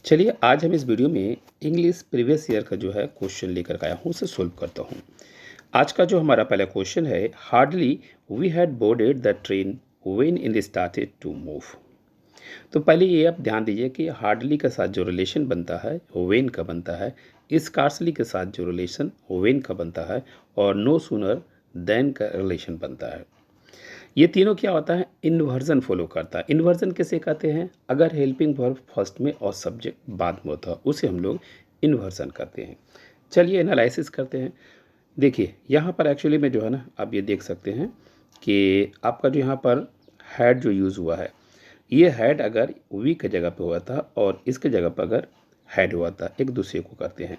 चलिए आज हम इस वीडियो में इंग्लिश प्रीवियस ईयर का जो है क्वेश्चन लेकर आया हूँ, उसे सोल्व करता हूँ। आज का जो हमारा पहला क्वेश्चन है, hardly we had boarded the train when in started to move. तो पहले ये आप ध्यान दीजिए कि हार्डली के साथ जो रिलेशन बनता है व्हेन का बनता है, स्कार्सली के साथ जो रिलेशन व्हेन का बनता है, और नो सूनर देन का रिलेशन बनता है। ये तीनों क्या होता है, इन्वर्जन फॉलो करता है। इन्वर्जन किसे कहते हैं? अगर हेल्पिंग वर्ब फर्स्ट में और सब्जेक्ट बाद में होता है उसे हम लोग इन्वर्जन कहते हैं। चलिए एनालिसिस करते हैं। देखिए यहाँ पर एक्चुअली में जो है ना, आप ये देख सकते हैं कि आपका जो यहाँ पर हैड जो यूज़ हुआ है, ये हैड अगर वी की जगह पे हुआ था और इसके जगह पर अगर हैड हुआ था, एक दूसरे को करते हैं।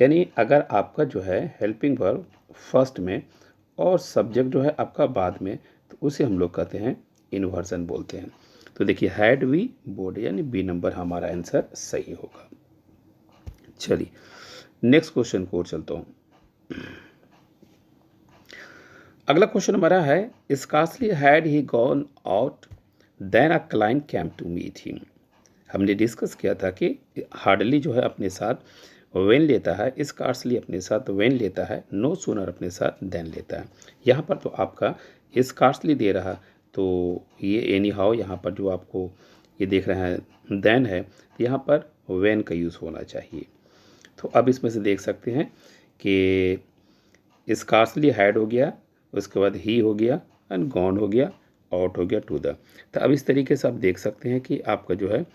यानी अगर आपका जो है हेल्पिंग वर्ब फर्स्ट में और सब्जेक्ट जो है आपका बाद में, तो उसे हम लोग कहते हैं इन्वर्जन बोलते हैं। तो देखिए हैड वी बोर्ड, यानी बी नंबर हमारा आंसर सही होगा। चलिए नेक्स्ट क्वेश्चन को चलता हूँ। अगला क्वेश्चन हमारा है, scarcely had he gone out than a client came to meet him. हमने डिस्कस किया था कि हार्डली जो है अपने साथ वेन लेता है, स्कार्सली अपने साथ वेन लेता है, नो सूनर अपने साथ देन लेता है। यहाँ पर तो आपका स्कार्सली दे रहा, तो ये एनी हाउ यहाँ पर जो आपको ये देख रहे हैं देन है, तो यहाँ पर वेन का यूज़ होना चाहिए। तो अब इसमें से देख सकते हैं कि स्कार्सली हैड हो गया, उसके बाद ही हो गया, एंड गॉन हो गया, आउट हो गया टू द। तो अब इस तरीके से आप देख सकते हैं कि आपका जो है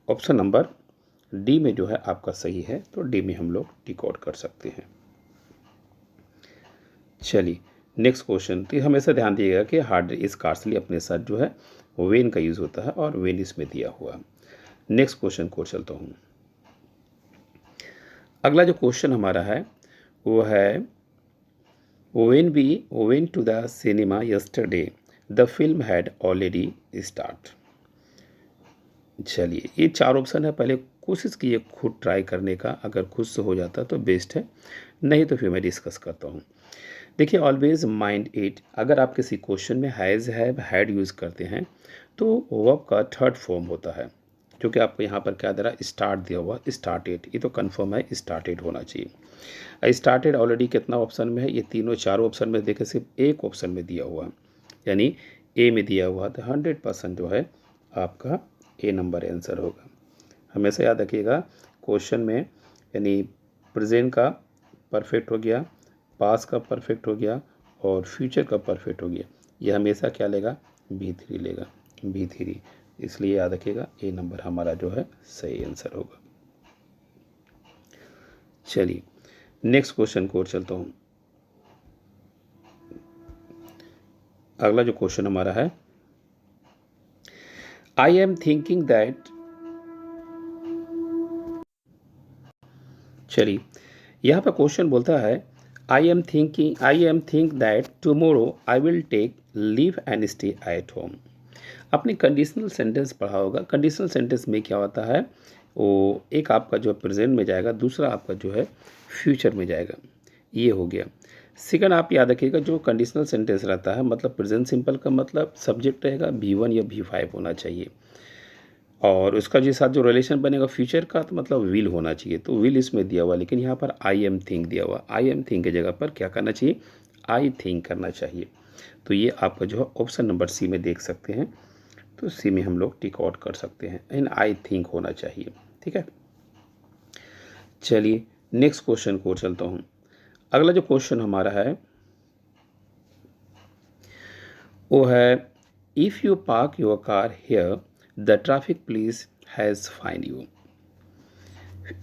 ऑप्शन नंबर डी में जो है आपका सही है, तो डी में हम लोग टिक आउट कर सकते हैं। चलिए नेक्स्ट क्वेश्चन, तो हमेशा ध्यान दिएगा कि हार्ड स्कार्सली अपने साथ जो है वेन का यूज़ होता है और वेन इसमें दिया हुआ। नेक्स्ट क्वेश्चन को चलता हूँ। अगला जो क्वेश्चन हमारा है वो है, when we went to the cinema yesterday the film had already start. चलिए ये चार ऑप्शन है, पहले कोशिश कीजिए खुद ट्राई करने का, अगर खुद से हो जाता तो बेस्ट है, नहीं तो फिर मैं डिस्कस करता हूँ। देखिए ऑलवेज माइंड इट, अगर आप किसी क्वेश्चन में हैज़ हैव हैड यूज़ करते हैं तो वर्ब का थर्ड फॉर्म होता है, जो कि आपको यहाँ पर क्या दे रहा है, स्टार्ट दिया हुआ, स्टार्टेड, ये तो कन्फर्म है स्टार्टेड होना चाहिए। स्टार्टेड ऑलरेडी कितना ऑप्शन में है, ये तीनों चारों ऑप्शन में देखे सिर्फ एक ऑप्शन में दिया हुआ, यानी ए में दिया हुआ, तो 100% जो है आपका ए नंबर आंसर होगा। हमेशा याद रखिएगा क्वेश्चन में, यानी प्रेजेंट का परफेक्ट हो गया, पास का परफेक्ट हो गया और फ्यूचर का परफेक्ट हो गया, ये हमेशा क्या लेगा, B3 लेगा, B3। इसलिए याद रखिएगा ए नंबर हमारा जो है सही आंसर होगा। चलिए नेक्स्ट क्वेश्चन को चलता हूँ। अगला जो क्वेश्चन हमारा है, आई एम थिंकिंग दैट, चलिए यहाँ पर क्वेश्चन बोलता है, I am think that tomorrow I will take leave and stay at home. आपने कंडीशनल सेंटेंस पढ़ा होगा। कंडीशनल सेंटेंस में क्या होता है, वो एक आपका जो प्रेजेंट में जाएगा, दूसरा आपका जो है फ्यूचर में जाएगा, ये हो गया। सेकंड आप याद रखिएगा, जो कंडीशनल सेंटेंस रहता है मतलब प्रेजेंट सिंपल का मतलब सब्जेक्ट रहेगा V1 या V5 होना चाहिए, और उसका जो साथ जो रिलेशन बनेगा फ्यूचर का, तो मतलब विल होना चाहिए, तो विल इसमें दिया हुआ, लेकिन यहाँ पर आई एम थिंक दिया हुआ। आई एम थिंक की जगह पर क्या करना चाहिए, आई थिंक करना चाहिए। तो ये आपका जो है ऑप्शन नंबर सी में देख सकते हैं, तो सी में हम लोग टिक आउट कर सकते हैं, इन आई थिंक होना चाहिए। ठीक है, चलिए नेक्स्ट क्वेश्चन को चलता हूँ। अगला जो क्वेश्चन हमारा है वो है, if you park your car here the traffic police has fine you.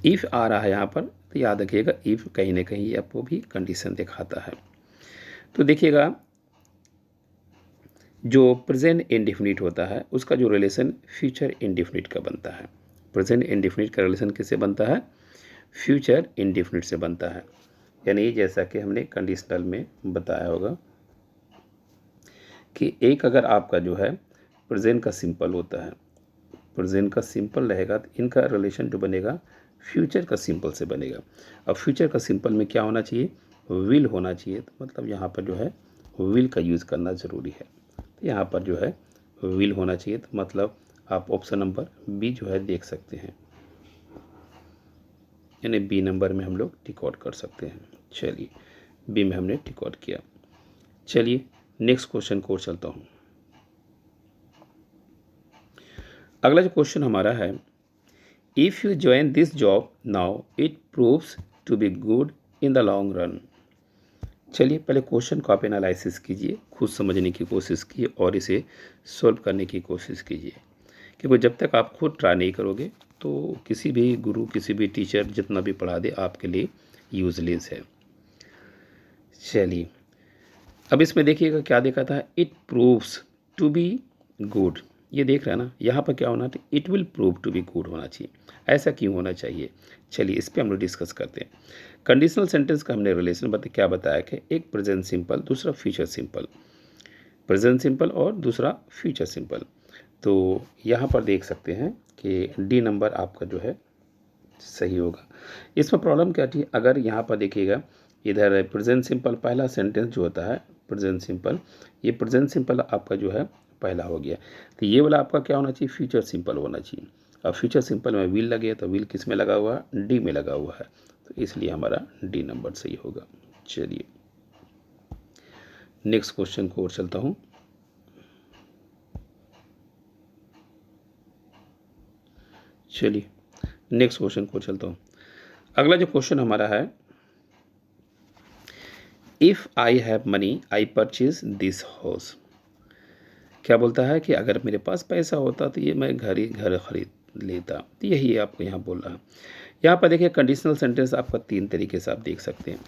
If आ रहा है यहाँ पर, तो याद रखिएगा इफ़ कहीं ना कहीं आपको भी कंडीशन दिखाता है। तो देखिएगा जो प्रेजेंट इंडेफिनिट होता है उसका जो रिलेशन फ्यूचर इंडेफिनिट का बनता है। प्रेजेंट इंडेफिनिट का रिलेशन किससे बनता है, फ्यूचर इंडेफिनिट से बनता है। यानी जैसा कि हमने कंडीशनल में बताया होगा कि एक अगर आपका जो है प्रेजेंट का सिंपल होता है, प्रेजेंट का सिंपल रहेगा, तो इनका रिलेशन जो बनेगा फ्यूचर का सिंपल से बनेगा। अब फ्यूचर का सिंपल में क्या होना चाहिए, विल होना चाहिए, तो मतलब यहाँ पर जो है विल का यूज़ करना ज़रूरी है, तो यहाँ पर जो है विल होना चाहिए, तो मतलब आप ऑप्शन नंबर बी जो है देख सकते हैं। यानी बी नंबर में हम लोग टिक आउट कर सकते हैं। चलिए, बी में हमने टिक आउट किया। चलिए नेक्स्ट क्वेश्चन को चलता हूँ। अगला जो क्वेश्चन हमारा है, if you join this job now it proves to be good in the long run. चलिए पहले क्वेश्चन को आप एनालिसिस कीजिए, खुद समझने की कोशिश कीजिए और इसे सॉल्व करने की कोशिश कीजिए, क्योंकि जब तक आप खुद ट्राई नहीं करोगे तो किसी भी गुरु, किसी भी टीचर जितना भी पढ़ा दे आपके लिए यूजलेस है। चलिए अब इसमें देखिएगा क्या देखा था, it proves to be good. ये देख रहे हैं ना, यहाँ पर क्या होना था, it will prove to be good होना चाहिए। ऐसा क्यों होना चाहिए, चलिए इस पर हम लोग डिस्कस करते हैं। कंडीशनल सेंटेंस का हमने रिलेशन क्या बताया कि एक प्रेजेंट सिंपल, दूसरा फ्यूचर सिंपल, प्रेजेंट सिंपल और दूसरा फ्यूचर सिंपल। तो यहाँ पर देख सकते हैं कि डी नंबर आपका जो है सही होगा। इसमें प्रॉब्लम क्या थी, अगर यहाँ पर देखिएगा इधर प्रेजेंट सिंपल पहला सेंटेंस जो होता है प्रेजेंट सिंपल, ये प्रेजेंट सिंपल आपका जो है पहला हो गया, तो ये वाला आपका क्या होना चाहिए, फ्यूचर सिंपल होना चाहिए। अब फ्यूचर सिंपल में विल लगे तो विल किस में लगा हुआ है, डी में लगा हुआ है, तो इसलिए हमारा डी नंबर सही होगा। चलिए नेक्स्ट क्वेश्चन को और चलता हूँ। चलिए नेक्स्ट क्वेश्चन को चलता हूँ। अगला जो क्वेश्चन हमारा है, if I have money I purchase this house. क्या बोलता है कि अगर मेरे पास पैसा होता तो ये मैं घर खरीद लेता, तो यही आपको यहाँ बोल रहा है। यहाँ पर देखिए कंडीशनल सेंटेंस आपका तीन तरीके से आप देख सकते हैं।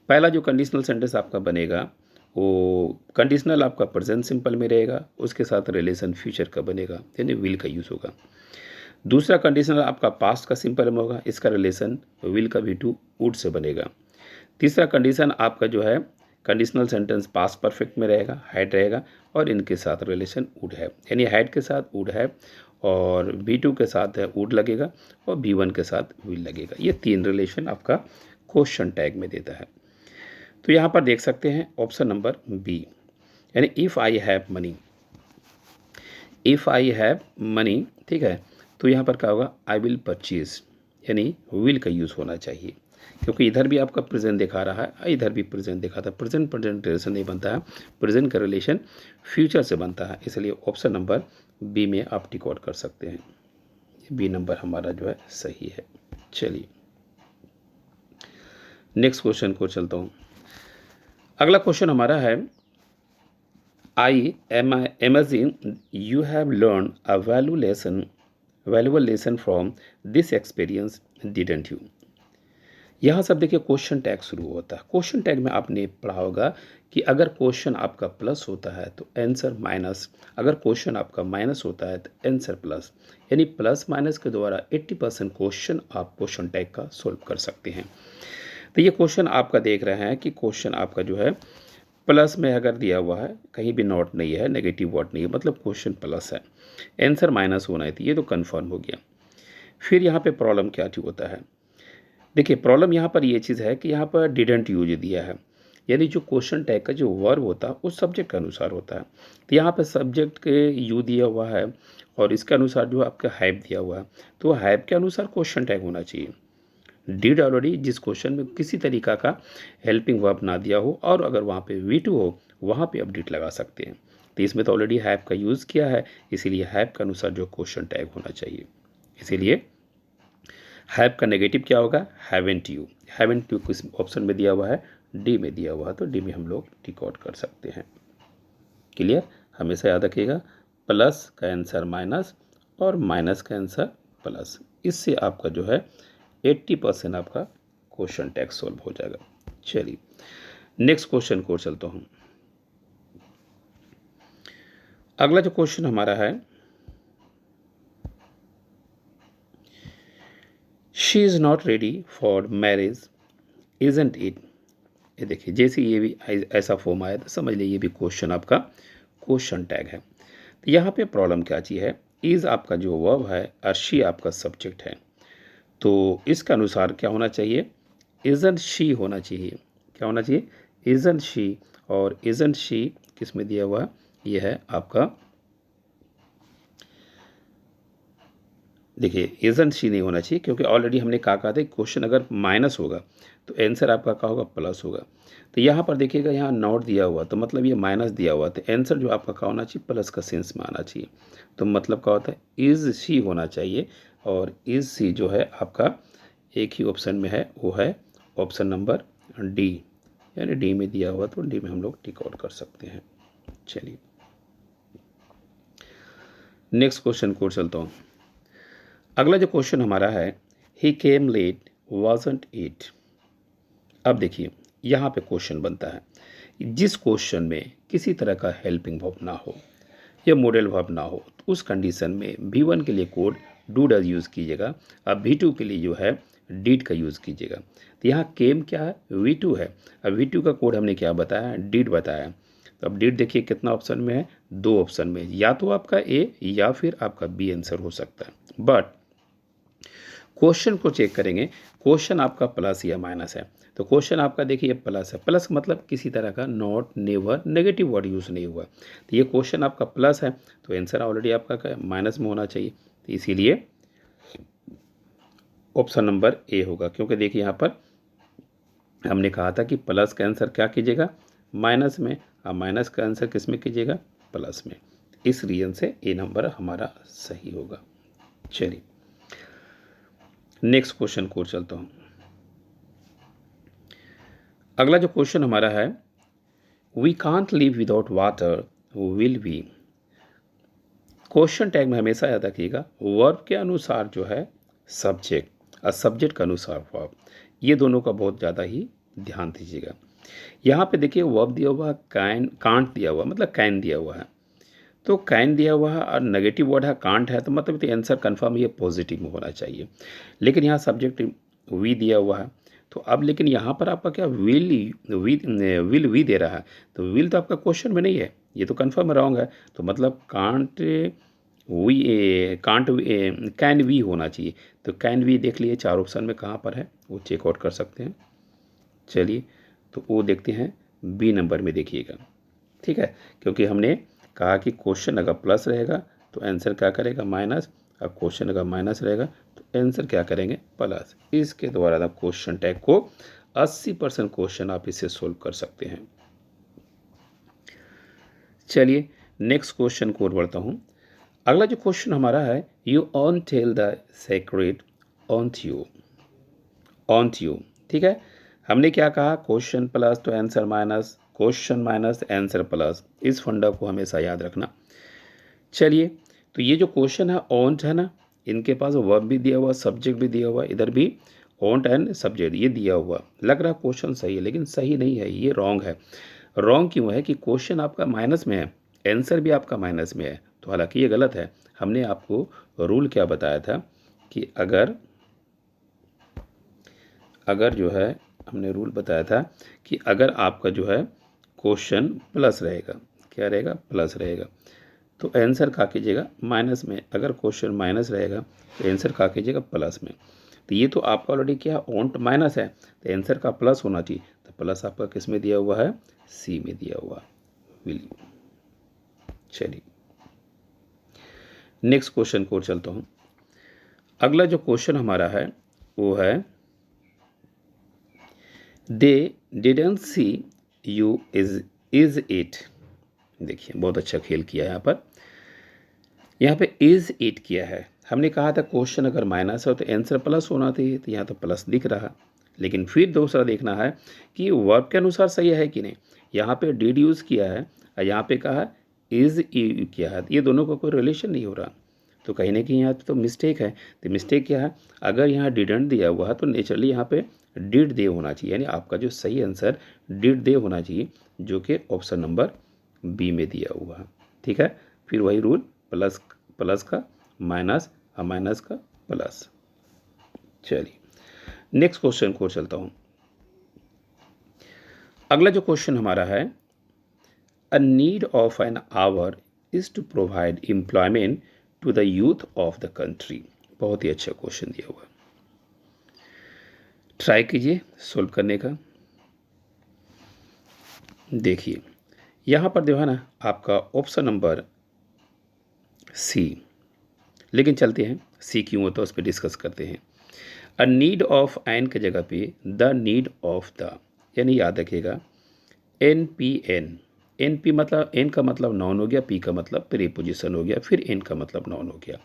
पहला जो कंडीशनल सेंटेंस आपका बनेगा वो कंडीशनल आपका प्रेजेंट सिंपल में रहेगा, उसके साथ रिलेशन फ्यूचर का बनेगा, यानी विल का यूज़ होगा। दूसरा कंडीशनल आपका पास्ट का सिंपल में होगा, इसका रिलेशन विल का भी टू वुड से बनेगा। तीसरा कंडीशन आपका जो है कंडीशनल सेंटेंस पास्ट परफेक्ट में रहेगा, हैड रहेगा और इनके साथ रिलेशन वुड है, यानी हैड के साथ वुड है और V2 के साथ है वुड लगेगा और V1 के साथ विल लगेगा। ये तीन रिलेशन आपका क्वेश्चन टैग में देता है। तो यहाँ पर देख सकते हैं ऑप्शन नंबर बी, यानी if I have money, if I have money, ठीक है, तो यहाँ पर क्या होगा, आई विल परचेज, यानी विल का यूज़ होना चाहिए, क्योंकि इधर भी आपका प्रेजेंट दिखा रहा है, इधर भी प्रेजेंट दिखा था। प्रेजेंट रिलेशन नहीं बनता है, प्रेजेंट का रिलेशन फ्यूचर से बनता है, इसलिए ऑप्शन नंबर बी में आप टिक आउट कर सकते हैं। बी नंबर हमारा जो है सही है। चलिए नेक्स्ट क्वेश्चन को चलता हूँ। अगला क्वेश्चन हमारा है, I imagine you have learn a valuable lesson from this experience didn't you. यहाँ सब देखिए क्वेश्चन टैग शुरू होता है। क्वेश्चन टैग में आपने पढ़ा होगा कि अगर क्वेश्चन आपका प्लस होता है तो आंसर माइनस, अगर क्वेश्चन आपका माइनस होता है तो आंसर प्लस, यानी प्लस माइनस के द्वारा 80% क्वेश्चन आप क्वेश्चन टैग का सोल्व कर सकते हैं। तो ये क्वेश्चन आपका देख रहे हैं कि क्वेश्चन आपका जो है प्लस में अगर दिया हुआ है, कहीं भी नॉट नहीं है, नेगेटिव वर्ड नहीं है, मतलब क्वेश्चन प्लस है, आंसर माइनस होना है, तो ये तो कन्फर्म हो गया। फिर यहाँ पे प्रॉब्लम क्या होता है, देखिए प्रॉब्लम यहाँ पर ये चीज़ है कि यहाँ पर डिडंट यूज दिया है, यानी जो क्वेश्चन टैग का जो वर्ब होता है उस सब्जेक्ट के अनुसार होता है। तो यहाँ पर सब्जेक्ट के यू दिया हुआ है और इसके अनुसार जो आपका हैव दिया हुआ है, तो हैव के अनुसार क्वेश्चन टैग होना चाहिए। डिड ऑलरेडी जिस क्वेश्चन में किसी तरीका का हेल्पिंग वर्ब ना दिया हो और अगर वहाँ पे V2 हो, वहाँ पे आप डिड लगा सकते हैं। तो इसमें तो ऑलरेडी हैव का यूज़ किया है, इसीलिए हैव के अनुसार जो क्वेश्चन टैग होना चाहिए। इसीलिए हैव का नेगेटिव क्या होगा, हैवेंट यू। हैवेंट यू किस ऑप्शन में दिया हुआ है, डी में दिया हुआ है, तो डी में हम लोग टिक आउट कर सकते हैं। क्लियर, हमेशा याद रखिएगा प्लस का आंसर माइनस और माइनस का आंसर प्लस, इससे आपका जो है 80% आपका क्वेश्चन टैग सॉल्व हो जाएगा। चलिए नेक्स्ट क्वेश्चन को चलता हूँ। अगला जो क्वेश्चन हमारा है, she is not ready for marriage isn't it. ये देखिए जैसे ये भी ऐसा फॉर्म आया तो समझ लीजिए ये भी क्वेश्चन आपका क्वेश्चन टैग है। तो यहाँ पे प्रॉब्लम क्या चीज़ है, इज़ आपका जो वर्ब है और शी आपका सब्जेक्ट है, तो इसके अनुसार क्या होना चाहिए, इजंट शी होना चाहिए। क्या होना चाहिए, इजंट शी, और इजंट शी किस में दिया हुआ, ये है आपका देखिए इज़न्ट शी नहीं होना चाहिए, क्योंकि ऑलरेडी हमने कहा था क्वेश्चन अगर माइनस होगा तो आंसर आपका क्या होगा, प्लस होगा। तो यहाँ पर देखिएगा, यहाँ नॉट दिया हुआ तो मतलब ये माइनस दिया हुआ, तो आंसर जो आपका क्या होना चाहिए, प्लस का सेंस में आना चाहिए। तो मतलब क्या होता है, इज़ शी होना चाहिए, और इज़ शी जो है आपका एक ही ऑप्शन में है, वो है ऑप्शन नंबर डी, यानी डी में दिया हुआ तो डी में हम लोग टिक आउट कर सकते हैं। चलिए नेक्स्ट क्वेश्चन को चलता हूँ। अगला जो क्वेश्चन हमारा है, ही केम लेट वाजंट इट। अब देखिए यहाँ पे क्वेश्चन बनता है, जिस क्वेश्चन में किसी तरह का हेल्पिंग वर्ब ना हो या मॉडल वर्ब ना हो, तो उस कंडीशन में V1 के लिए कोड डू डज यूज़ कीजिएगा, अब V2 के लिए जो है डिड का यूज़ कीजिएगा। तो यहाँ केम क्या है, V2 है। अब V2 का कोड हमने क्या बताया, डिड बताया। तो अब डिड देखिए कितना ऑप्शन में है, दो ऑप्शन में, या तो आपका ए या फिर आपका बी आंसर हो सकता है। बट क्वेश्चन को चेक करेंगे, क्वेश्चन आपका प्लस या माइनस है। तो क्वेश्चन आपका देखिए प्लस है, प्लस मतलब किसी तरह का not, never, negative word use नहीं हुआ। तो ये क्वेश्चन आपका प्लस है, तो आंसर ऑलरेडी आपका माइनस में होना चाहिए। तो इसीलिए ऑप्शन नंबर ए होगा, क्योंकि देखिए यहाँ पर हमने कहा था कि प्लस का आंसर क्या कीजिएगा, माइनस में, और माइनस का आंसर किस में कीजिएगा, प्लस में। इस रीजन से ए नंबर हमारा सही होगा। चलिए नेक्स्ट क्वेश्चन को चलता हूँ। अगला जो क्वेश्चन हमारा है, we can't live without water will we. Question tag में हमेशा याद रखिएगा, वर्ब के अनुसार जो है सब्जेक्ट और सब्जेक्ट के अनुसार वर्ब, ये दोनों का बहुत ज़्यादा ही ध्यान दीजिएगा। यहाँ पे देखिए वर्ब दिया हुआ, कैन, कांट दिया हुआ, मतलब कैन दिया हुआ है। तो कैन दिया हुआ है और नेगेटिव वर्ड है कांट है, तो मतलब तो आंसर कन्फर्म ये पॉजिटिव में होना चाहिए। लेकिन यहाँ सब्जेक्ट वी दिया हुआ है, तो अब लेकिन यहाँ पर आपका क्या विल वी दे रहा है, तो विल तो आपका क्वेश्चन में नहीं है, ये तो कन्फर्म रॉन्ग है। तो मतलब can't we, can't can we होना चाहिए। तो कैन वी देख लिए चार ऑप्शन में कहाँ पर है, वो चेकआउट कर सकते हैं। चलिए तो वो देखते हैं बी नंबर में, देखिएगा ठीक है, क्योंकि हमने कहा कि क्वेश्चन अगर प्लस रहेगा तो आंसर क्या करेगा, माइनस, और क्वेश्चन अगर माइनस रहेगा तो आंसर क्या करेंगे, प्लस। इसके द्वारा आप क्वेश्चन टैग को 80% क्वेश्चन आप इसे सोल्व कर सकते हैं। चलिए नेक्स्ट क्वेश्चन को बढ़ता हूँ। अगला जो क्वेश्चन हमारा है, you won't tell the secret won't you, won't you, ठीक है। हमने क्या कहा, क्वेश्चन प्लस तो answer minus, question minus answer plus, इस फंडा को हमेशा याद रखना। चलिए तो ये जो क्वेश्चन है ऑन्ट है ना, इनके पास वर्ब भी दिया हुआ, सब्जेक्ट भी दिया हुआ, इधर भी ऑन्ट एंड सब्जेक्ट ये दिया हुआ, लग रहा क्वेश्चन सही है, लेकिन सही नहीं है, ये रॉन्ग है। रॉन्ग क्यों है कि क्वेश्चन आपका माइनस में है, आंसर भी आपका माइनस में है, तो हालांकि ये गलत है। हमने आपको रूल क्या बताया था कि अगर अगर जो है, हमने रूल बताया था कि अगर आपका जो है क्वेश्चन प्लस रहेगा, क्या रहेगा, प्लस रहेगा, तो आंसर क्या कीजिएगा, माइनस में। अगर क्वेश्चन माइनस रहेगा तो आंसर क्या कीजिएगा, प्लस में। तो ये तो आपका ऑलरेडी क्या, ऑन्ट माइनस है, तो आंसर का प्लस होना चाहिए, तो प्लस आपका किस में दिया हुआ है, सी में दिया हुआ, विल। चलिए नेक्स्ट क्वेश्चन को चलता हूँ। अगला जो क्वेश्चन हमारा है वो है, they didn't see you is it. देखिए बहुत अच्छा खेल किया यहाँ पर, यहाँ पे इज इट किया है। हमने कहा था क्वेश्चन अगर माइनस हो तो आंसर प्लस होना चाहिए, तो यहाँ तो प्लस दिख रहा, लेकिन फिर दूसरा देखना है कि वर्ब के अनुसार सही है कि नहीं। यहाँ पे डिड यूज़ किया है और यहाँ पे कहा इज किया है, ये दोनों का कोई रिलेशन नहीं हो रहा, तो कहीं ना कहीं यहाँ तो मिस्टेक है। तो मिस्टेक क्या है, अगर यहाँ डिडंट दिया हुआ है तो नेचुरली यहाँ पे डिड दे होना चाहिए, यानी आपका जो सही आंसर डिड दे होना चाहिए, जो कि ऑप्शन नंबर बी में दिया हुआ है, ठीक है। फिर वही रूल, प्लस प्लस का माइनस और माइनस का प्लस। चलिए नेक्स्ट क्वेश्चन को चलता हूँ। अगला जो क्वेश्चन हमारा है, a need of an hour is to provide employment to the youth of the country. बहुत ही अच्छा क्वेश्चन दिया हुआ, ट्राई कीजिए सोल्व करने का। देखिए यहाँ पर जो है ना आपका ऑप्शन नंबर सी, लेकिन चलते हैं सी क्यों होता है उस पर डिस्कस करते हैं। अ नीड ऑफ एन की जगह पे द नीड ऑफ द, यानी याद रखिएगा N P N. N P मतलब एन का मतलब नाउन हो गया, पी का मतलब प्रीपोजिशन हो गया, फिर एन का मतलब नाउन हो गया।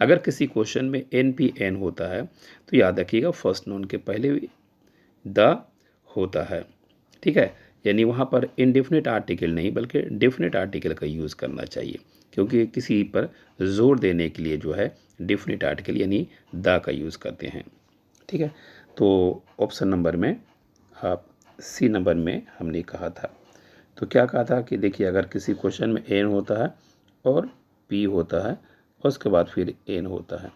अगर किसी क्वेश्चन में एन पी एन होता है तो याद रखिएगा फर्स्ट नाउन के पहले द होता है, ठीक है। यानी वहाँ पर इनडेफिनेट आर्टिकल नहीं बल्कि डेफिनेट आर्टिकल का यूज़ करना चाहिए, क्योंकि किसी पर जोर देने के लिए जो है डेफिनेट आर्टिकल यानी द का यूज़ करते हैं, ठीक है। तो ऑप्शन नंबर में आप सी नंबर में हमने कहा था। तो क्या कहा था कि देखिए अगर किसी क्वेश्चन में एन होता है और पी होता है और उसके बाद फिर एन होता है,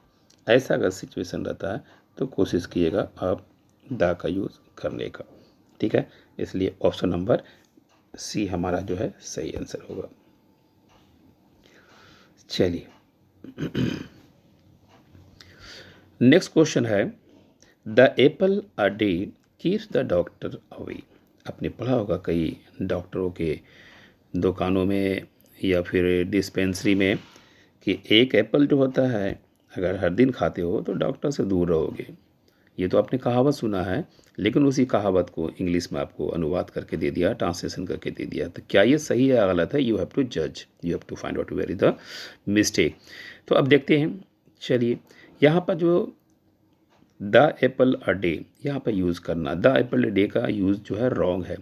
ऐसा अगर सिचुएशन रहता है तो कोशिश कीजिएगा आप द का यूज़ करने का, ठीक है। इसलिए ऑप्शन नंबर सी हमारा जो है सही आंसर होगा। चलिए नेक्स्ट क्वेश्चन है the Apple a day keeps the doctor away. आपने पढ़ा होगा कई डॉक्टरों के दुकानों में या फिर डिस्पेंसरी में कि एक एप्पल जो होता है अगर हर दिन खाते हो तो डॉक्टर से दूर रहोगे। ये तो आपने कहावत सुना है, लेकिन उसी कहावत को इंग्लिश में आपको अनुवाद करके दे दिया, ट्रांसलेशन करके दे दिया। तो क्या ये सही है या गलत है, यू हैव टू जज, you have to find out where is the mistake. तो अब देखते हैं। चलिए यहाँ पर जो द एप्पल अ डे यहाँ पर यूज़ करना, द एप्पल ए डे का यूज़ जो है रॉन्ग है।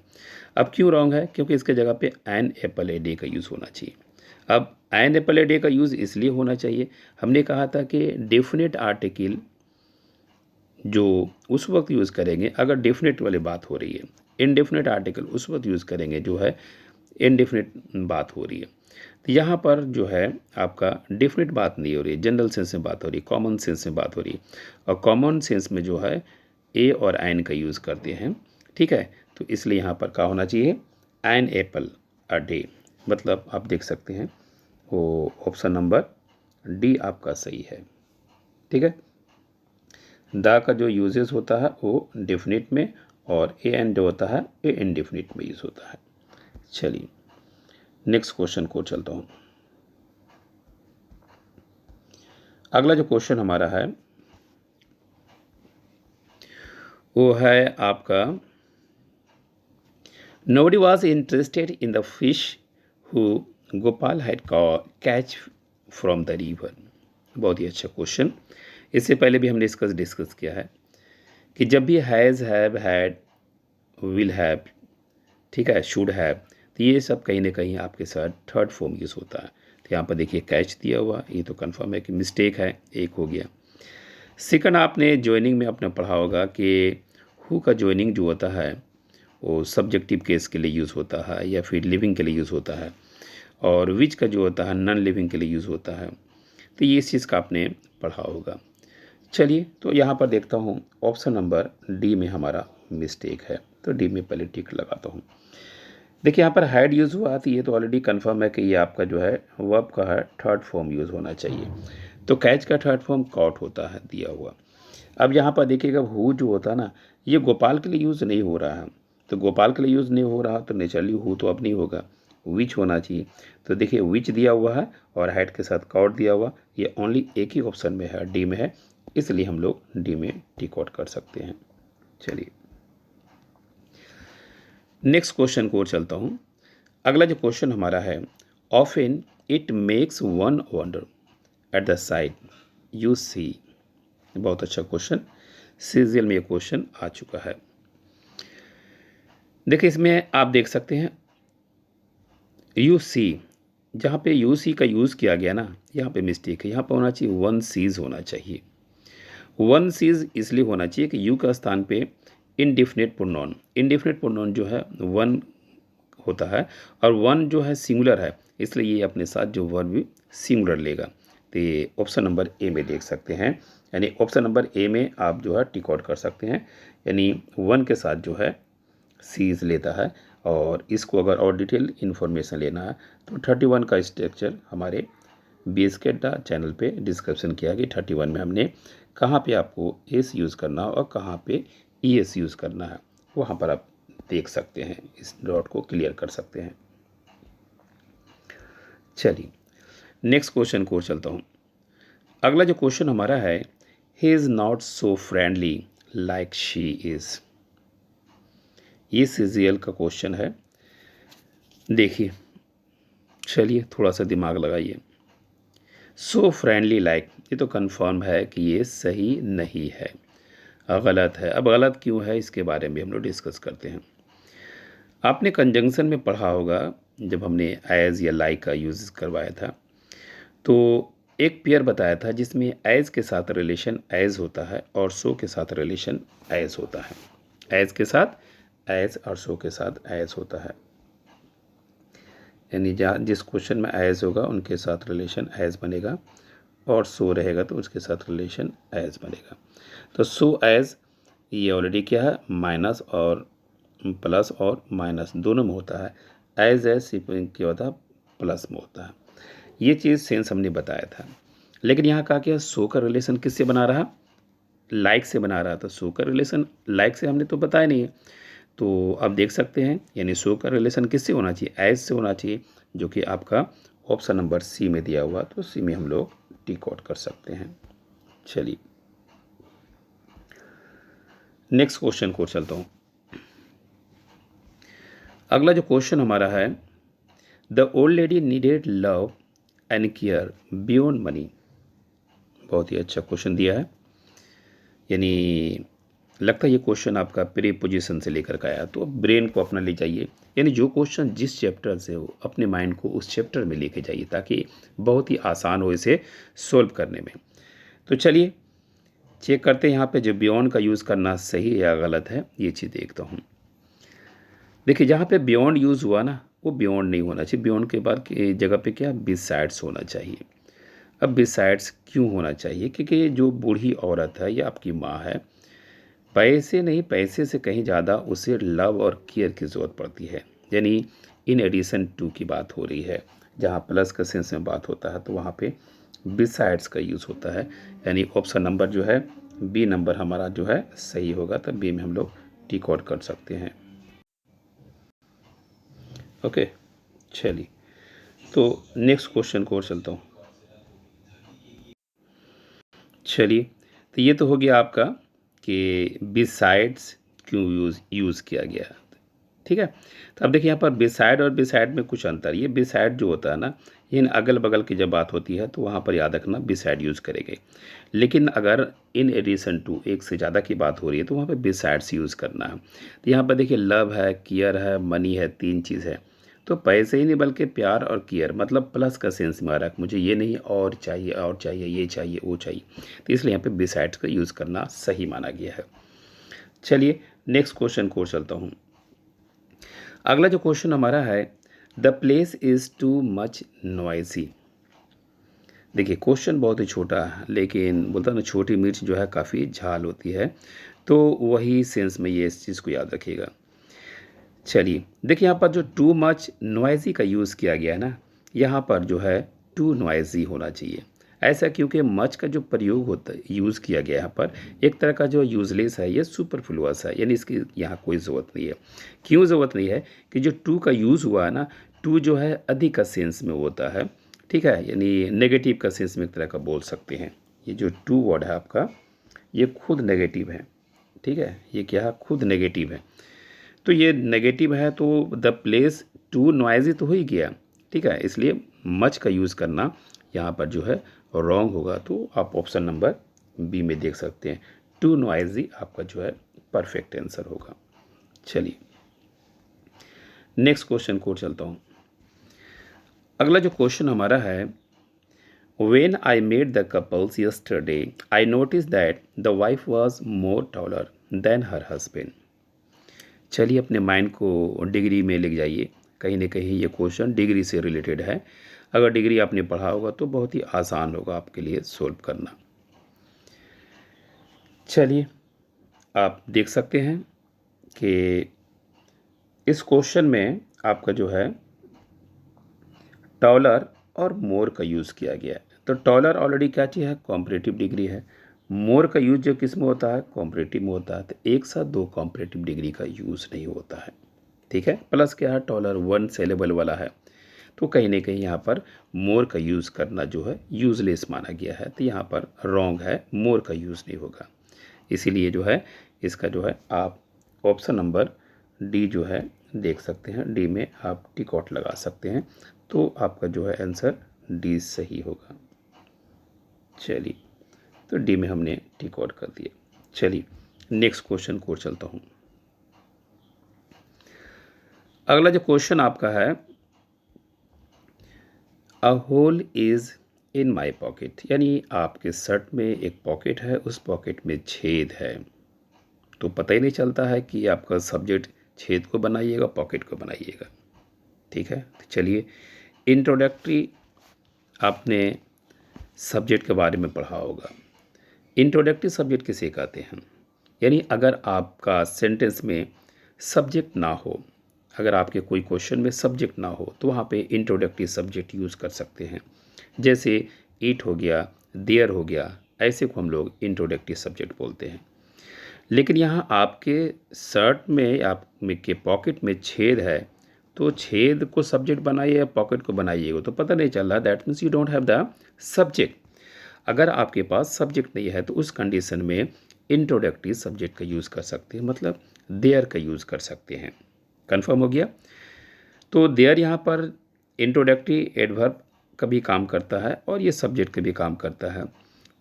अब क्यों रॉन्ग है, क्योंकि इसके जगह पे एन एप्पल ए डे का यूज़ होना चाहिए। अब एन एप्पल ए डे का यूज़ इसलिए होना चाहिए, हमने कहा था कि डेफिनेट आर्टिकल जो उस वक्त यूज़ करेंगे अगर डेफिनेट वाली बात हो रही है, इनडेफिनेट आर्टिकल उस वक्त यूज़ करेंगे जो है इनडेफिनेट बात हो रही है। तो यहाँ पर जो है आपका डेफिनेट बात नहीं हो रही है, जनरल सेंस में बात हो रही है, कॉमन सेंस में बात हो रही है, और कॉमन सेंस में जो है ए और एन का यूज़ करते हैं, ठीक है। तो इसलिए यहाँ पर क्या होना चाहिए, एन एप्पल अ डे, मतलब आप देख सकते हैं वो ऑप्शन नंबर डी आपका सही है, ठीक है। द का जो यूजेस होता है वो डेफिनेट में और ए एन जो होता है ये इनडेफिनिट में यूज़ होता है। चलिए नेक्स्ट क्वेश्चन को चलता हूँ। अगला जो क्वेश्चन हमारा है वो है आपका nobody was interested in the fish who Gopal had catch from the river. बहुत ही अच्छा क्वेश्चन। इससे पहले भी हमने इसका डिस्कस किया है कि जब भी has, have, had, will have, ठीक है, शुड हैव, तो ये सब कहीं ना कहीं आपके साथ थर्ड फॉर्म यूज़ होता है। तो यहाँ पर देखिए कैच दिया हुआ, ये तो कंफर्म है कि मिस्टेक है, एक हो गया। सेकंड आपने ज्वाइनिंग में अपने पढ़ा होगा कि हु का ज्वाइनिंग जो होता है वो सब्जेक्टिव केस के लिए यूज़ होता है या फिर लिविंग के लिए यूज़ होता है, और विच का जो होता है नॉन लिविंग के लिए यूज़ होता है। तो ये इस चीज़ का आपने पढ़ा होगा। चलिए तो यहाँ पर देखता हूँ ऑप्शन नंबर डी में हमारा मिस्टेक है, तो डी में पहले टिक लगाता हूँ। देखिए यहाँ पर हैड यूज़ हुआ तो ये तो ऑलरेडी कंफर्म है कि ये आपका जो है वर्ब का है थर्ड फॉर्म यूज़ होना चाहिए। तो कैच का थर्ड फॉर्म कॉट होता है दिया हुआ। अब यहाँ पर देखिएगा हु जो होता है ना, ये गोपाल के लिए यूज़ नहीं हो रहा है, तो गोपाल के लिए यूज़ नहीं हो रहा तो नेचुरली हु तो अब नहीं होगा, विच होना चाहिए। तो देखिए विच दिया हुआ है और हैड के साथ कॉट दिया हुआ, ये ओनली एक ही ऑप्शन में है, डी में है, इसलिए हम लोग डी में टिक आउट कर सकते हैं। चलिए नेक्स्ट क्वेश्चन को और चलता हूँ। अगला जो क्वेश्चन हमारा है often it makes one wonder at the side you see. बहुत अच्छा क्वेश्चन, सीरियल में ये क्वेश्चन आ चुका है। देखिए इसमें आप देख सकते हैं यू सी, जहाँ पे यू सी का यूज़ किया गया ना, यहाँ पे मिस्टेक है, यहाँ पर होना चाहिए वन सीज होना चाहिए। वन सीज इसलिए होना चाहिए कि यू का स्थान पे इनडिफिनिट प्रोनाउन, इनडिफिनिट प्रोनाउन जो है वन होता है और वन जो है सिंगुलर है, इसलिए ये अपने साथ जो वर्ब भी सिंगुलर लेगा। तो ये ऑप्शन नंबर ए में देख सकते हैं, यानी ऑप्शन नंबर ए में आप जो है टिक आउट कर सकते हैं, यानी वन के साथ जो है सीज लेता है। और इसको अगर और डिटेल इन्फॉर्मेशन लेना है तो 31 का स्ट्रक्चर हमारे बीएसके चैनल पे डिस्क्रिप्शन किया कि 31 में हमने कहाँ पे आपको एस यूज़ करना है और कहाँ पे ई एस यूज़ करना है, वहाँ पर आप देख सकते हैं, इस डॉट को क्लियर कर सकते हैं। चलिए नेक्स्ट क्वेश्चन को चलता हूँ। अगला जो क्वेश्चन हमारा है, he is not so friendly like she is. ये सीजीएल का क्वेश्चन है। देखिए, चलिए थोड़ा सा दिमाग लगाइए। सो फ्रेंडली लाइक, ये तो कंफर्म है कि ये सही नहीं है, गलत है। अब गलत क्यों है इसके बारे में हम लोग डिस्कस करते हैं। आपने कंजंक्शन में पढ़ा होगा, जब हमने एज या लाइक का यूज़ करवाया था, तो एक पेयर बताया था जिसमें एज के साथ रिलेशन एज होता है और सो के साथ रिलेशन एज होता है। एज के साथ एज और सो के साथ एज होता है, यानी जहाँ जिस क्वेश्चन में एज होगा उनके साथ रिलेशन एज बनेगा, और सो रहेगा तो उसके साथ रिलेशन एज बनेगा। तो सो एज ये ऑलरेडी क्या है, माइनस और प्लस और माइनस दोनों में होता है। एज एज क्या होता है, प्लस में होता है। ये चीज़ सेंस हमने बताया था। लेकिन यहाँ कहा क्या, सो का रिलेशन किससे बना रहा, लाइक से बना रहा था। सो का रिलेशन लाइक से हमने तो बताया नहीं है। तो अब देख सकते हैं, यानी सो का रिलेशन किससे होना चाहिए, एज से होना चाहिए, जो कि आपका ऑप्शन नंबर सी में दिया हुआ। तो सी में हम लोग टिक आउट कर सकते हैं। चलिए नेक्स्ट क्वेश्चन को चलता हूँ। अगला जो क्वेश्चन हमारा है, the old lady needed love and care beyond money. बहुत ही अच्छा क्वेश्चन दिया है, यानी लगता है ये क्वेश्चन आपका प्री पोजीशन से लेकर के आया। तो ब्रेन को अपना ले जाइए, यानी जो क्वेश्चन जिस चैप्टर से हो अपने माइंड को उस चैप्टर में लेके जाइए, ताकि बहुत ही आसान हो इसे सोल्व करने में। तो चलिए चेक करते हैं यहाँ पे जो बियॉन्ड का यूज़ करना सही है या गलत है, ये चीज़ देखता हूँ। देखिए जहाँ पे बियॉन्ड यूज़ हुआ ना, वो बियॉन्ड नहीं होना चाहिए। बियॉन्ड के बाद की जगह पे क्या, बिसाइड्स होना चाहिए। अब बिसाइड्स क्यों होना चाहिए, क्योंकि जो बूढ़ी औरत है या आपकी माँ है, पैसे नहीं, पैसे से कहीं ज़्यादा उसे लव और केयर की ज़रूरत पड़ती है। यानी इन एडिशन टू की बात हो रही है। जहाँ प्लस का सेंस में बात होता है तो वहाँ पे बिसाइड्स का यूज़ होता है। यानी ऑप्शन नंबर जो है बी नंबर हमारा जो है सही होगा। तब बी में हम लोग टिक आउट कर सकते हैं। ओके, चलिए तो नेक्स्ट क्वेश्चन को और चलता हूँ। चलिए, तो ये तो हो गया आपका कि बिसाइड्स क्यों यूज़ किया गया है। ठीक है, तो अब देखिए यहाँ पर बिसाइड और बिसाइड में कुछ अंतर। ये बिसाइड जो होता है ना, इन अगल बगल की जब बात होती है तो वहाँ पर याद रखना बिसाइड यूज़ करेंगे। लेकिन अगर इन एडिशन टू एक से ज़्यादा की बात हो रही है तो वहाँ पे बिसाइड्स यूज़ करना है। तो यहाँ पर देखिए लव है, केयर है, मनी है, तीन चीज़ है। तो पैसे ही नहीं बल्कि प्यार और केयर, मतलब प्लस का सेंस में आ रहा है। मुझे ये नहीं और चाहिए, और चाहिए, ये चाहिए, वो चाहिए। तो इसलिए यहाँ पे बिसाइड्स का यूज़ करना सही माना गया है। चलिए नेक्स्ट क्वेश्चन को चलता हूँ। अगला जो क्वेश्चन हमारा है, the place is too much noisy. देखिए क्वेश्चन बहुत ही छोटा है, लेकिन बोलता ना छोटी मिर्च जो है काफ़ी झाल होती है। तो वही सेंस में ये इस चीज़ को याद रखिएगा। चलिए देखिए यहाँ पर जो टू मच नॉइजी का यूज़ किया गया है ना, यहाँ पर जो है टू नॉइजी होना चाहिए। ऐसा क्योंकि मच का जो प्रयोग होता है, यूज़ किया गया यहाँ पर, एक तरह का जो यूजलेस है, ये सुपरफ्लुअस है, यानी इसकी यहाँ कोई ज़रूरत नहीं है। क्यों ज़रूरत नहीं है, कि जो टू का यूज़ हुआ है ना, टू जो है अधिक का सेंस में होता है। ठीक है, यानी नेगेटिव का सेंस में एक तरह का बोल सकते हैं। ये जो टू वर्ड है आपका, ये खुद नेगेटिव है। ठीक है, ये क्या है, खुद नेगेटिव है। तो ये नेगेटिव है तो द प्लेस टू नॉइजी तो हो ही गया। ठीक है, इसलिए मच का यूज़ करना यहाँ पर जो है रॉन्ग होगा। तो आप ऑप्शन नंबर बी में देख सकते हैं, टू नॉइजी आपका जो है परफेक्ट आंसर होगा। चलिए नेक्स्ट क्वेश्चन को चलता हूँ। अगला जो क्वेश्चन हमारा है, When I met the couples yesterday, I noticed that the wife was more taller than her husband. चलिए अपने माइंड को डिग्री में ले जाइए। कहीं ना कहीं ये क्वेश्चन डिग्री से रिलेटेड है। अगर डिग्री आपने पढ़ा होगा तो बहुत ही आसान होगा आपके लिए सोल्व करना। चलिए आप देख सकते हैं कि इस क्वेश्चन में आपका जो है टॉलर और मोर का यूज़ किया गया है। तो टॉलर ऑलरेडी क्या चीज़ है, कॉम्परेटिव डिग्री है। मोर का यूज़ जो किस में होता है, कॉम्परेटिव में होता है। तो एक साथ दो कॉम्परेटिव डिग्री का यूज़ नहीं होता है। ठीक है, प्लस क्या है, टॉलर वन सिलेबल वाला है। तो कहीं ना कहीं यहाँ पर मोर का यूज़ करना जो है यूजलेस माना गया है, तो यहाँ पर रॉन्ग है, मोर का यूज़ नहीं होगा। इसीलिए जो है इसका जो है आप ऑप्शन नंबर डी जो है देख सकते हैं, डी में आप टिक आउट लगा सकते हैं, तो आपका जो है आंसर डी सही होगा। चलिए, तो डी में हमने टिक आउट कर दिया। चलिए नेक्स्ट क्वेश्चन को चलता हूँ। अगला जो क्वेश्चन आपका है, a hole is in my pocket, यानी आपके शर्ट में एक पॉकेट है, उस पॉकेट में छेद है, तो पता ही नहीं चलता है कि आपका सब्जेक्ट छेद को बनाइएगा पॉकेट को बनाइएगा। ठीक है, तो चलिए इंट्रोडक्टरी आपने सब्जेक्ट के बारे में पढ़ा होगा। इंट्रोडक्टरी सब्जेक्ट किसे कहते हैं, यानी अगर आपका सेंटेंस में सब्जेक्ट ना हो, अगर आपके कोई क्वेश्चन में सब्जेक्ट ना हो, तो वहाँ पे इंट्रोडक्टरी सब्जेक्ट यूज़ कर सकते हैं। जैसे इट हो गया, देयर हो गया, ऐसे को हम लोग इंट्रोडक्टरी सब्जेक्ट बोलते हैं। लेकिन यहाँ आपके शर्ट में आपके पॉकेट में छेद है, तो छेद को सब्जेक्ट बनाइए या पॉकेट को बनाइएगा तो पता नहीं चल रहा, that means you don't have the subject. अगर आपके पास सब्जेक्ट नहीं है तो उस कंडीशन में इंट्रोडक्टरी सब्जेक्ट का यूज़ कर सकते हैं, मतलब देयर का यूज़ कर सकते हैं। कंफर्म हो गया। तो देयर यहाँ पर इंट्रोडक्टरी एडवर्ब का भी काम करता है और ये सब्जेक्ट का भी काम करता है।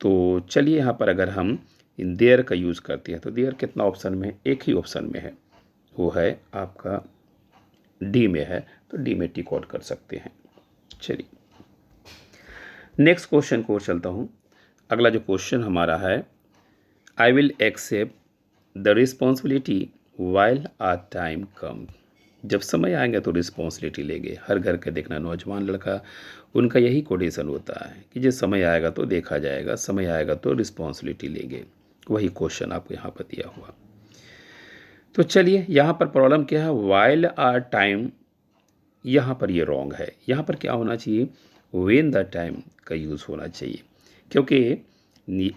तो चलिए यहाँ पर अगर हम इन देयर का यूज़ करते हैं, तो देयर कितना ऑप्शन में है, एक ही ऑप्शन में है, वो है आपका डी में है, तो डी में टिक आउट कर सकते हैं। चलिए नेक्स्ट क्वेश्चन को चलता हूँ। अगला जो क्वेश्चन हमारा है, I will accept the responsibility while a time come, जब समय आएंगे तो रिस्पॉन्सिबिलिटी लेंगे। हर घर का देखना नौजवान लड़का, उनका यही कोडिशन होता है कि जब समय आएगा तो देखा जाएगा, समय आएगा तो रिस्पॉन्सिबिलिटी लेंगे। वही क्वेश्चन आपको यहाँ पर दिया हुआ। तो चलिए यहाँ पर प्रॉब्लम क्या है, वाइल आर टाइम, यहाँ पर ये रॉन्ग है। यहाँ पर क्या होना चाहिए, व्हेन द टाइम का यूज़ होना चाहिए, क्योंकि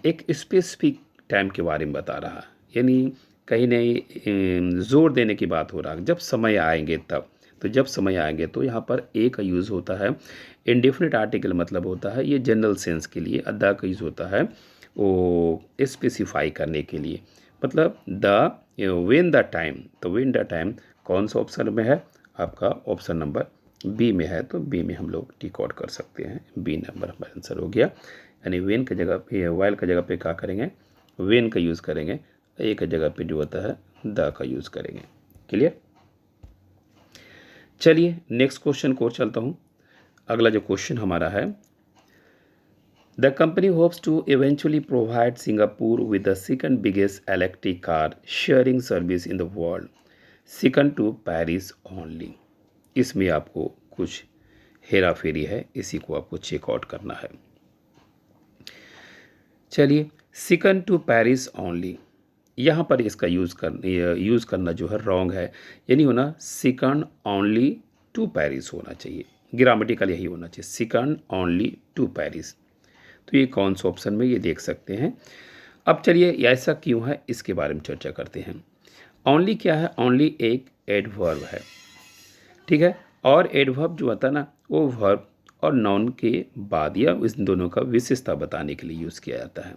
एक स्पेसिफिक टाइम के बारे में बता रहा, यानी कहीं नहीं जोर देने की बात हो रहा है, जब समय आएंगे तब। तो जब समय आएंगे तो यहाँ पर ए का यूज़ होता है, इंडेफिनिट आर्टिकल मतलब होता है ये जनरल सेंस के लिए, द का यूज़ होता है वो स्पेसिफाई करने के लिए, मतलब द व्हेन द टाइम। तो व्हेन द टाइम कौन सा ऑप्शन में है, आपका ऑप्शन नंबर बी में है, तो बी में हम लोग टिक आउट कर सकते हैं। बी नंबर हमारा आंसर हो गया, यानी वेन की जगह पे, वाइल की जगह पे क्या करेंगे, वेन का यूज़ करेंगे, ए की जगह पे जो होता है द का यूज़ करेंगे। क्लियर। चलिए नेक्स्ट क्वेश्चन को चलता हूँ। अगला जो क्वेश्चन हमारा है, the company hopes to eventually provide Singapore with the second biggest electric car sharing service in the world, second to Paris only. इसमें आपको कुछ हेरा फेरी है, इसी को आपको चेकआउट करना है। चलिए, सेकंड टू पेरिस ओनली, यहाँ पर इसका यूज़ करना जो है रॉन्ग है, यानी होना सेकंड ओनली टू पेरिस होना चाहिए। ग्रामेटिकल यही होना चाहिए, सेकंड ओनली टू पेरिस। तो ये कौन सा ऑप्शन में, ये देख सकते हैं। अब चलिए ऐसा क्यों है इसके बारे में चर्चा करते हैं। ओनली क्या है, ओनली एक एडवर्ब है, ठीक है, और एडवर्ब जो होता है ना, वो वर्ब और नाउन के बाद या इस दोनों का विशेषता बताने के लिए यूज़ किया जाता है।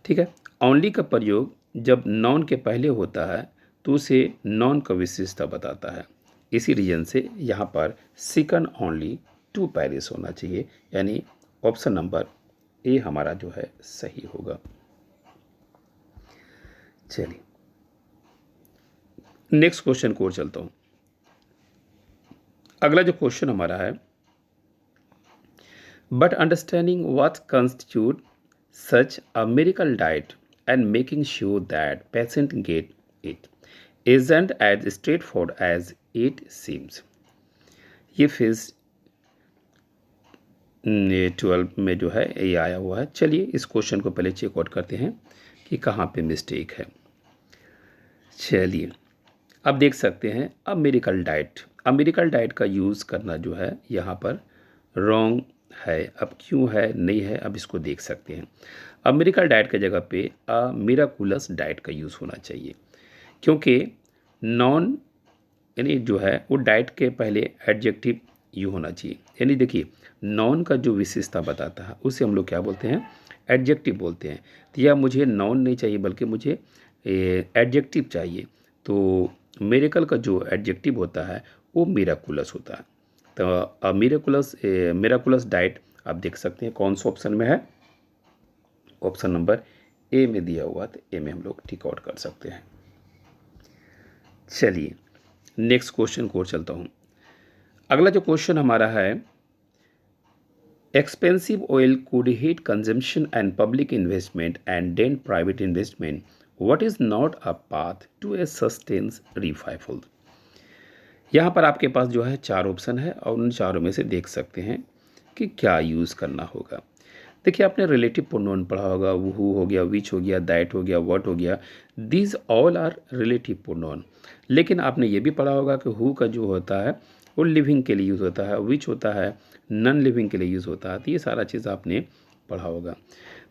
ठीक है, ओनली का प्रयोग जब नाउन के पहले होता है तो उसे नाउन का विशेषता बताता है। इसी रीजन से यहाँ पर सेकंड ओनली टू पेरिस होना चाहिए, यानी ऑप्शन नंबर ए हमारा जो है सही होगा। चलिए नेक्स्ट क्वेश्चन को चलता हूँ। अगला जो क्वेश्चन हमारा है, but understanding what constitute such a medical diet and making sure that patient get it isn't as straightforward as it seems। ये फेज 12 में जो है ये आया हुआ है। चलिए इस क्वेश्चन को पहले चेकआउट करते हैं कि कहाँ पे मिस्टेक है। चलिए अब देख सकते हैं, अमेरिकल डाइट का यूज़ करना जो है यहाँ पर रॉन्ग है। अब क्यों है, नहीं है, अब इसको देख सकते हैं। अमेरिकल डाइट की जगह पे मिराकुलस डाइट का यूज़ होना चाहिए, क्योंकि नॉन यानी जो है वो डाइट के पहले एडजेक्टिव यू होना चाहिए। यानी देखिए, नाउन का जो विशेषता बताता है उसे हम लोग क्या बोलते हैं, एडजेक्टिव बोलते हैं। तो यह मुझे नाउन नहीं चाहिए बल्कि मुझे एडजेक्टिव चाहिए। तो मिरेकल का जो एडजेक्टिव होता है वो मिराकुलस होता है। तो मिराकुलस डाइट आप देख सकते हैं कौन सा ऑप्शन में है, ऑप्शन नंबर ए में दिया हुआ, तो ए में हम लोग टिक आउट कर सकते हैं। चलिए नेक्स्ट क्वेश्चन को और चलता हूँ। अगला जो क्वेश्चन हमारा है, expensive oil could hit consumption and public investment and then private investment, what is not a path to a sustains revival. यहाँ पर आपके पास जो है चार ऑप्शन है और उन चारों में से देख सकते हैं कि क्या यूज़ करना होगा। देखिए, आपने रिलेटिव प्रोनाउन पढ़ा होगा, हु हो गया, विच हो गया, दैट हो गया, व्हाट हो गया, these all are relative pronoun. लेकिन आपने ये भी पढ़ा होगा कि हु का जो होता है वो लिविंग के लिए यूज़ होता है, विच होता है नॉन लिविंग के लिए यूज़ होता है। तो ये सारा चीज़ आपने पढ़ा होगा।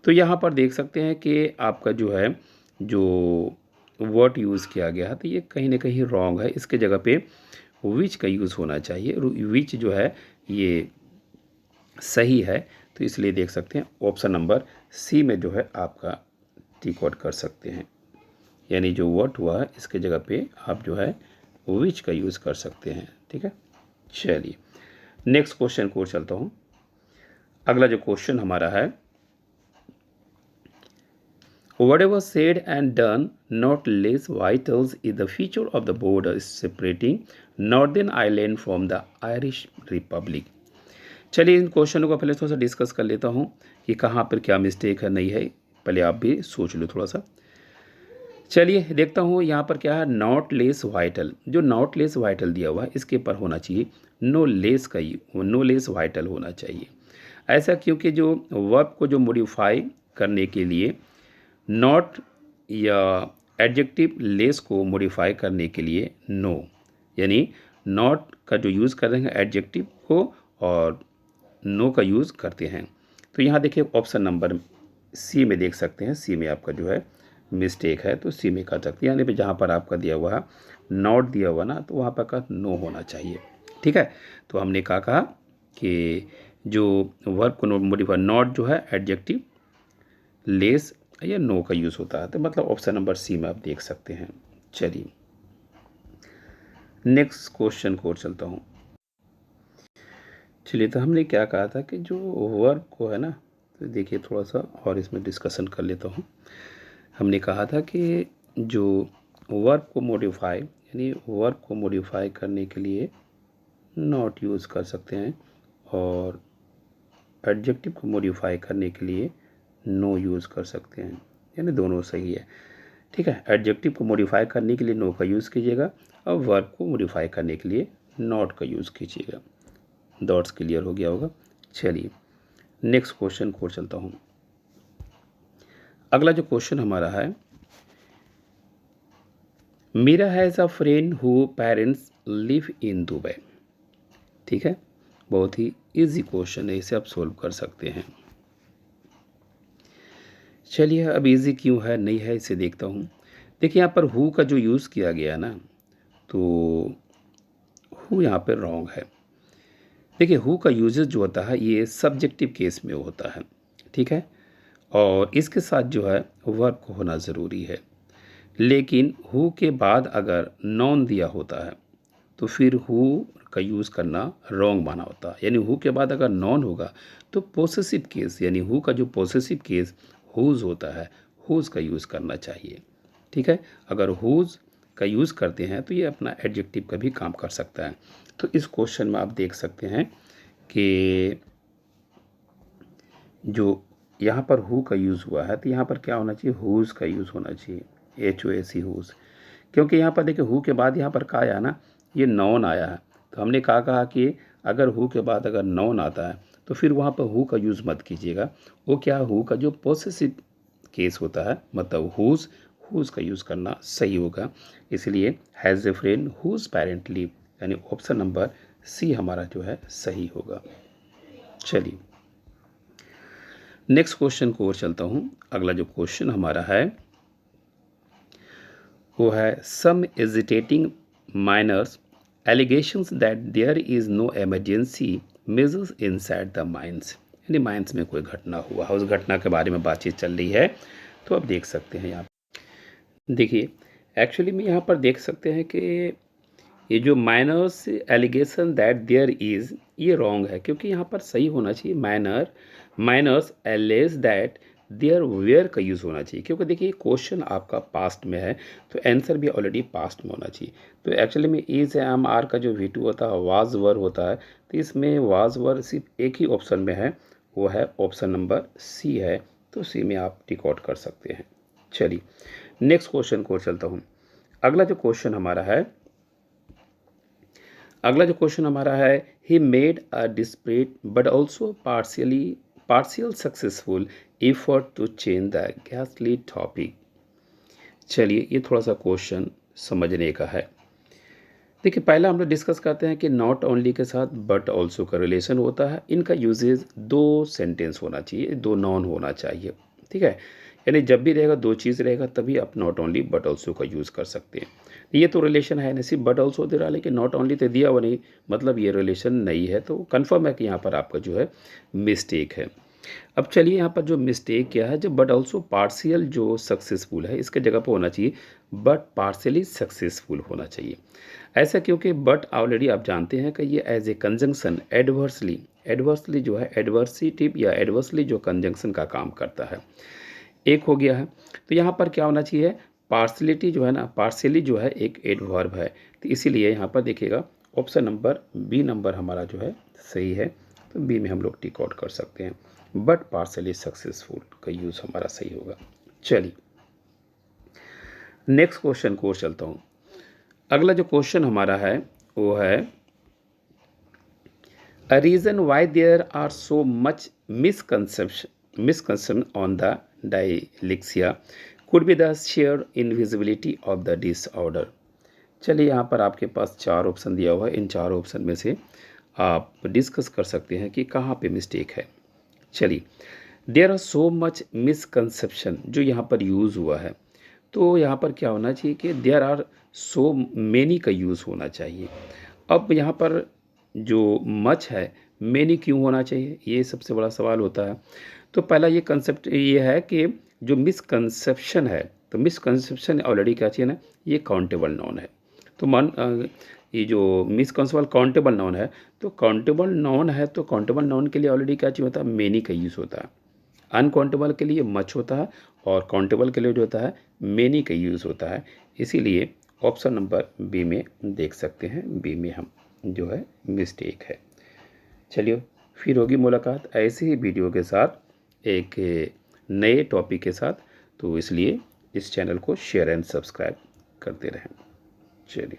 तो यहाँ पर देख सकते हैं कि आपका जो है जो वर्ड यूज़ किया गया है तो ये कहीं ना कहीं रॉन्ग है। इसके जगह पे विच का यूज़ होना चाहिए। विच जो है ये सही है, तो इसलिए देख सकते हैं ऑप्शन नंबर सी में जो है आपका टिक आउट कर सकते हैं। यानी जो वर्ड हुआ है इसके जगह पे आप जो है विच का यूज़ कर सकते हैं। ठीक है, चलिए नेक्स्ट क्वेश्चन को चलता हूँ। अगला जो क्वेश्चन हमारा है, whatever said and done not less vital is the feature of the border separating Northern Ireland from the Irish Republic। चलिए इन क्वेश्चनों को पहले थोड़ा सा डिस्कस कर लेता हूँ कि कहाँ पर क्या मिस्टेक है, नहीं है। पहले आप भी सोच लो थोड़ा सा। चलिए देखता हूँ यहाँ पर क्या है, नॉट लेस वाइटल। जो नॉट लेस वाइटल दिया हुआ है इसके पर होना चाहिए नो लेस का, नो लेस वाइटल होना चाहिए। ऐसा क्योंकि जो वर्ब को जो मॉडिफाई करने के लिए नॉट या एडजेक्टिव लेस को मॉडिफाई करने के लिए नो, यानी नॉट का जो यूज़ कर रहे हैं एडजेक्टिव को और नो का यूज़ करते हैं। तो यहाँ देखिए ऑप्शन नंबर सी में देख सकते हैं, सी में आपका जो है मिस्टेक है, तो सी में कर सकते हैं। यानी पे जहाँ पर आपका दिया हुआ है नॉट दिया हुआ ना, तो वहाँ पर का नो होना चाहिए। ठीक है, तो हमने कहा कि जो वर्ब को मॉडिफाई, नॉट जो है एडजेक्टिव लेस या नो का यूज़ होता है, तो मतलब ऑप्शन नंबर सी में आप देख सकते हैं। चलिए नेक्स्ट क्वेश्चन को और चलता हूँ। चलिए, तो हमने क्या कहा था कि जो वर्ब को है ना, तो देखिए थोड़ा सा और इसमें डिस्कशन कर लेता हूँ। हमने कहा था कि जो वर्ब को मॉडिफाई, यानी वर्ब को मॉडिफाई करने के लिए नॉट यूज़ कर सकते हैं और एडजेक्टिव को मॉडिफाई करने के लिए नो यूज़ कर सकते हैं, यानी दोनों सही है। ठीक है, एडजेक्टिव को मॉडिफाई करने के लिए नो का यूज़ कीजिएगा और वर्ब को मॉडिफाई करने के लिए नॉट का यूज़ कीजिएगा। डॉट्स क्लियर हो गया होगा। चलिए नेक्स्ट क्वेश्चन को चलता हूँ। अगला जो क्वेश्चन हमारा है, Meera has a friend who parents live in Dubai. ठीक है, बहुत ही इजी क्वेश्चन है, इसे आप सोल्व कर सकते हैं। चलिए अब इजी क्यों है नहीं है इसे देखता हूँ। देखिए यहाँ पर हु का जो यूज़ किया गया ना, तो हु यहाँ पर रॉन्ग है। देखिए हु का यूजेस जो होता है ये सब्जेक्टिव केस में होता है। ठीक है, और इसके साथ जो है वर्ब को होना ज़रूरी है। लेकिन हु के बाद अगर नॉन दिया होता है तो फिर हु का यूज़ करना रॉन्ग माना होता है। यानी हु के बाद अगर नॉन होगा तो पोसेसिव केस, यानी हु का जो पोसेसिव केस हुज होता है, हुज का यूज़ करना चाहिए। ठीक है, अगर हुज का यूज़ करते हैं तो ये अपना एडजेक्टिव का भी काम कर सकता है। तो इस क्वेश्चन में आप देख सकते हैं कि जो यहाँ पर हु का यूज़ हुआ है तो यहाँ पर क्या होना चाहिए, हुज का यूज़ होना चाहिए, HOAC हुज। क्योंकि यहाँ पर देखिए हु के बाद यहाँ पर क्या आया ना, ये नॉन आया है। तो हमने कहा कि अगर हु के बाद अगर नॉन आता है तो फिर वहाँ पर हु का यूज़ मत कीजिएगा। वो क्या, हु का जो पोसेसिव केस होता है मतलब हुज, हुज का यूज़ करना सही होगा। इसलिए has a friend whose parent live, यानी ऑप्शन नंबर सी हमारा जो है सही होगा। चलिए नेक्स्ट क्वेश्चन को और चलता हूँ। अगला जो क्वेश्चन हमारा है वो है, some agitating miners allegations that there is no emergency measures inside the mines, यानी माइंस में कोई घटना हुआ है, उस घटना के बारे में बातचीत चल रही है। तो आप देख सकते हैं यहाँ देखिए, एक्चुअली में यहाँ पर देख सकते हैं कि ये जो miners allegation that there is, ये रॉन्ग है, क्योंकि यहाँ पर सही होना चाहिए miners allege that there were का यूज़ होना चाहिए, क्योंकि देखिए क्वेश्चन आपका पास्ट में है तो आंसर भी ऑलरेडी पास्ट में होना चाहिए। तो एक्चुअली में इज एम आर का जो V2 होता है वाज वर होता है, तो इसमें वाज वर सिर्फ एक ही ऑप्शन में है, वो है ऑप्शन नंबर सी है। तो सी में आप टिक आउट कर सकते हैं। चलिए नेक्स्ट क्वेश्चन को चलता हूँ। अगला जो क्वेश्चन हमारा है, he made a desperate but also partial successful effort to change the गैसली टॉपिक। चलिए ये थोड़ा सा क्वेश्चन समझने का है। देखिए पहला हम लोग डिस्कस करते हैं कि नॉट ओनली के साथ बट ऑल्सो का रिलेशन होता है। इनका यूजेज दो सेंटेंस होना चाहिए, दो नॉन होना चाहिए, ठीक है। यानी जब भी रहेगा दो चीज़ रहेगा तभी आप नॉट ओनली बट ऑल्सो का यूज़ कर सकते हैं। ये तो रिलेशन है नहीं, सिर्फ बट ऑल्सो दे रहा है, लेकिन नॉट ओनली तो दिया हुआ नहीं, मतलब ये रिलेशन नहीं है। तो कन्फर्म है कि यहाँ पर आपका जो है मिस्टेक है। अब चलिए यहाँ पर जो मिस्टेक क्या है, जब बट ऑल्सो पार्शियल जो सक्सेसफुल है इसके जगह पर होना चाहिए बट पार्शियली सक्सेसफुल होना चाहिए। ऐसा क्योंकि बट ऑलरेडी आप जानते हैं कि ये एज ए कंजंक्शन एडवर्सली जो है एडवर्सिटिव या एडवर्सली जो कंजंक्शन का काम करता है, एक हो गया है। तो यहाँ पर क्या होना चाहिए, पार्शियलिटी जो है ना, पार्शियली जो है एक एडवर्ब है, तो इसीलिए यहाँ पर देखिएगा ऑप्शन नंबर बी नंबर हमारा जो है सही है। तो बी में हम लोग टिक आउट कर सकते हैं, बट पार्शियली सक्सेसफुल का यूज़ हमारा सही होगा। चलिए नेक्स्ट क्वेश्चन को चलता हूँ। अगला जो क्वेश्चन हमारा है वो है, a reason why there are so much misconception on the dyslexia could be the sheer invisibility of the disorder। चलिए यहाँ पर आपके पास चार ऑप्शन दिया हुआ है, इन चार ऑप्शन में से आप डिस्कस कर सकते हैं कि कहाँ पे मिस्टेक है। चलिए, there are so much misconception जो यहाँ पर यूज़ हुआ है, तो यहाँ पर क्या होना चाहिए कि देयर आर सो मेनी का यूज़ होना चाहिए। अब यहाँ पर जो मच है, मेनी क्यों होना चाहिए, ये सबसे बड़ा सवाल होता है। तो पहला ये कंसेप्ट ये है कि जो मिसकंसेप्शन है, तो मिसकंसेप्शन ऑलरेडी क्या चाहिए ना, ये काउंटेबल नाउन है। तो ये जो मिसकंसेप्शन काउंटेबल नाउन है, तो काउंटेबल नाउन है, तो काउंटेबल नाउन के लिए ऑलरेडी क्या चाहिए होता है, मेनी का यूज़ होता है। अनकाउंटेबल के लिए मच होता है और काउंटेबल के लिए जो होता है मेनी का यूज़ होता है। इसीलिए ऑप्शन नंबर बी में देख सकते हैं, बी में हम जो है मिस्टेक है। चलिए फिर होगी मुलाकात ऐसे ही वीडियो के साथ एक नए टॉपिक के साथ, तो इसलिए इस चैनल को शेयर एंड सब्सक्राइब करते रहें। चलिए।